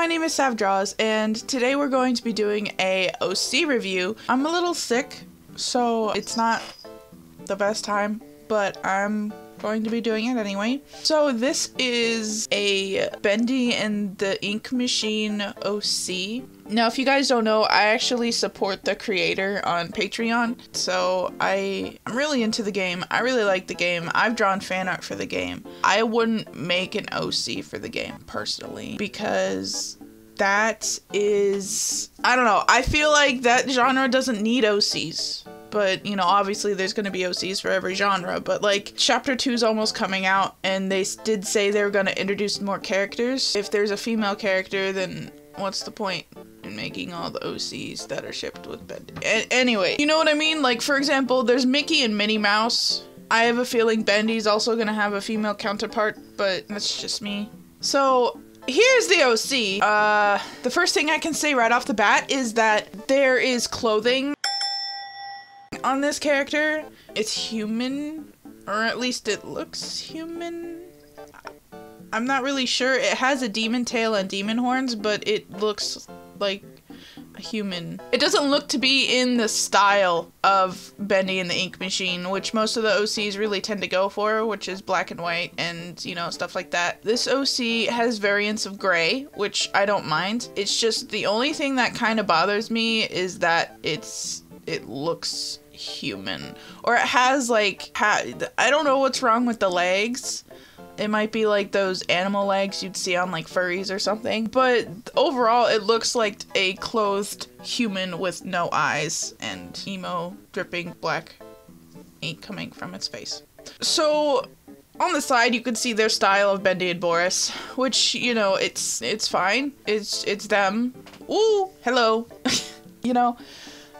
name is Savdraws, and today we're going to be doing a OC review. I'm a little sick, so it's not the best time, but I'm going to be doing it anyway. So this is a Bendy and the Ink Machine OC. Now, if you guys don't know, I actually support the creator on Patreon, so I'm really into the game. I really like the game. I've drawn fan art for the game. I wouldn't make an OC for the game, personally, because that is, I don't know, I feel like that genre doesn't need OCs. But, you know, obviously there's going to be OCs for every genre, but like chapter 2 is almost coming out and they did say they were going to introduce more characters. If there's a female character, then what's the point in making all the OCs that are shipped with Bendy? Anyway, you know what I mean? Like, for example, there's Mickey and Minnie Mouse. I have a feeling Bendy's also going to have a female counterpart, but that's just me. So here's the OC. The first thing I can say right off the bat is that there is clothing on this character. It's human, or at least it looks human. I'm not really sure. It has a demon tail and demon horns, but it looks like a human. It doesn't look to be in the style of Bendy and the Ink Machine, which most of the OCs really tend to go for, which is black and white and, you know, stuff like that. This OC has variants of gray, which I don't mind. It's just the only thing that kind of bothers me is that it looks human, or it has like, I don't know what's wrong with the legs. It might be like those animal legs you'd see on like furries or something, but overall it looks like a clothed human with no eyes and emo dripping black ink coming from its face. So on the side you could see their style of Bendy and Boris, which, you know, it's fine. It's them. Ooh, hello. You know.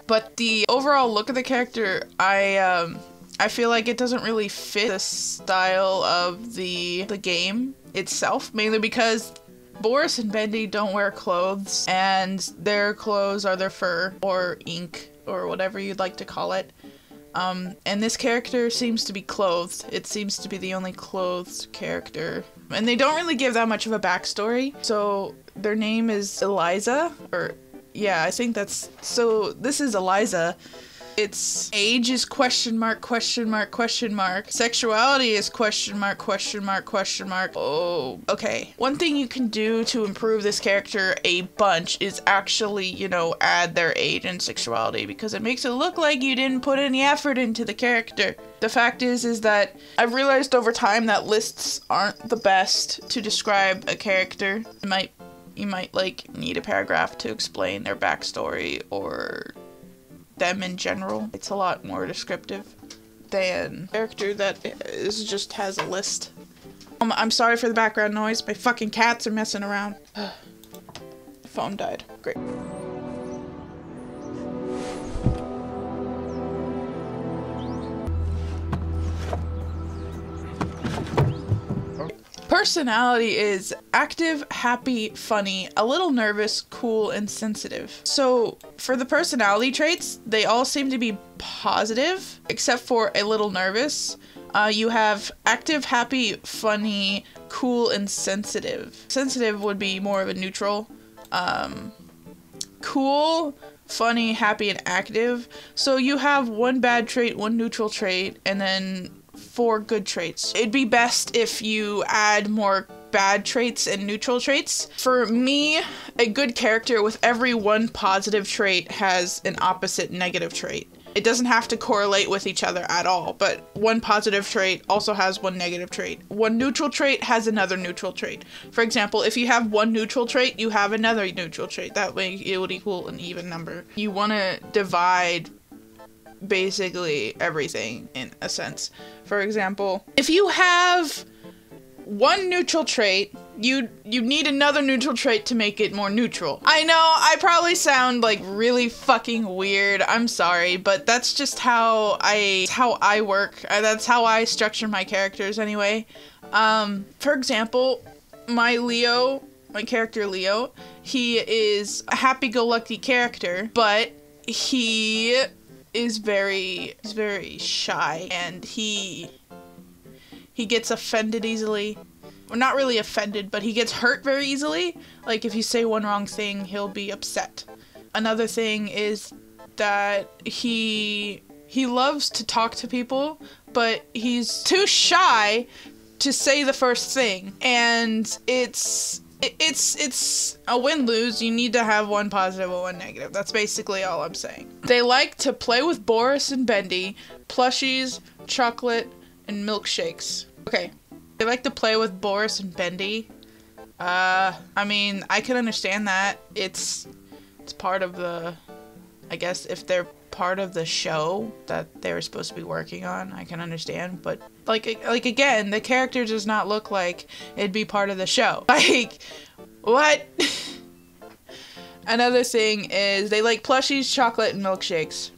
But the overall look of the character, I feel like it doesn't really fit the style of the game itself, mainly because Boris and Bendy don't wear clothes, and their clothes are their fur or ink or whatever you'd like to call it. And this character seems to be clothed. It seems to be the only clothed character. And they don't really give that much of a backstory. So their name is Eliza, or yeah, I think that's, so this is Eliza. Its age is question mark, question mark, question mark. Sexuality is question mark, question mark, question mark. Oh, okay. One thing you can do to improve this character a bunch is actually, you know, add their age and sexuality, because it makes it look like you didn't put any effort into the character. The fact is that I've realized over time that lists aren't the best to describe a character. You might like need a paragraph to explain their backstory or them in general. It's a lot more descriptive than a character that just has a list. I'm sorry for the background noise. My fucking cats are messing around. The phone died. Great. Personality is active, happy, funny, a little nervous, cool, and sensitive. So for the personality traits, they all seem to be positive, except for a little nervous. You have active, happy, funny, cool, and sensitive. Sensitive would be more of a neutral. Cool, funny, happy, and active. So you have one bad trait, one neutral trait, and then 4 good traits. It'd be best if you add more bad traits and neutral traits. For me, a good character with every one positive trait has an opposite negative trait. It doesn't have to correlate with each other at all, but one positive trait also has one negative trait. One neutral trait has another neutral trait. For example, if you have one neutral trait, you have another neutral trait. That way it would equal an even number. You want to divide basically everything in a sense. For example, if you have one neutral trait, you need another neutral trait to make it more neutral. I know I probably sound like really fucking weird. I'm sorry, but that's just how I work. That's how I structure my characters anyway. For example, my character Leo, he is a happy-go-lucky character, but he is very shy, and he gets offended easily. not really offended, but he gets hurt very easily. Like, if you say one wrong thing, he'll be upset. Another thing is that he loves to talk to people, but he's too shy to say the first thing. And it's a win-lose. You need to have one positive and one negative. That's basically all I'm saying. They like to play with Boris and Bendy, plushies, chocolate, and milkshakes. Okay. They like to play with Boris and Bendy. I mean, I can understand that. It's part of the, I guess if they're part of the show that they were supposed to be working on, I can understand. But like again, the character does not look like it'd be part of the show. Like, what? Another thing is they like plushies, chocolate, and milkshakes.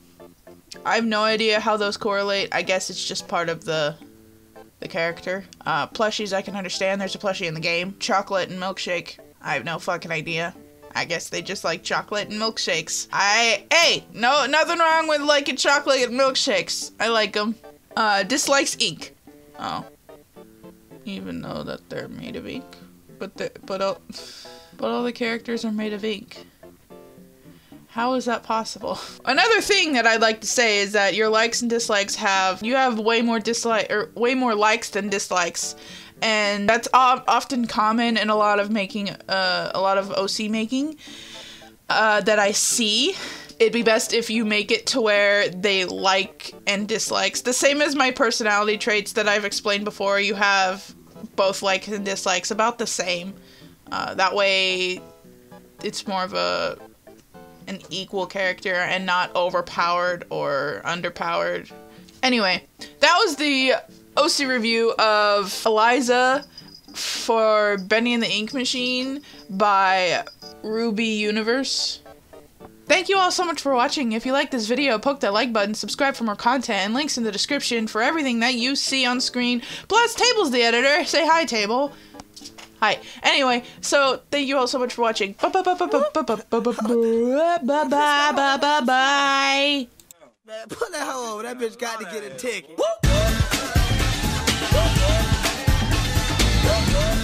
I have no idea how those correlate. I guess it's just part of the character. Plushies, I can understand. There's a plushie in the game. Chocolate and milkshake, I have no fucking idea. I guess they just like chocolate and milkshakes. Hey, no, nothing wrong with liking chocolate and milkshakes. I like them. Dislikes ink. Oh. Even though that they're made of ink. But all the characters are made of ink. How is that possible? Another thing that I'd like to say is that your likes and dislikes you have way more likes than dislikes. And that's often common in a lot of OC making that I see. It'd be best if you make it to where they like and dislikes. The same as my personality traits that I've explained before. You have both likes and dislikes about the same. That way it's more of an equal character and not overpowered or underpowered. Anyway, that was the OC review of Eliza for Bendy and the Ink Machine by Rubiuniverse. Thank you all so much for watching. If you like this video, poke that like button, subscribe for more content, and links in the description for everything that you see on screen. Plus, Table's the editor. Say hi, Table. Hi. Anyway, so thank you all so much for watching. Bye. Man, put that hoe over. That bitch got to get a ticket.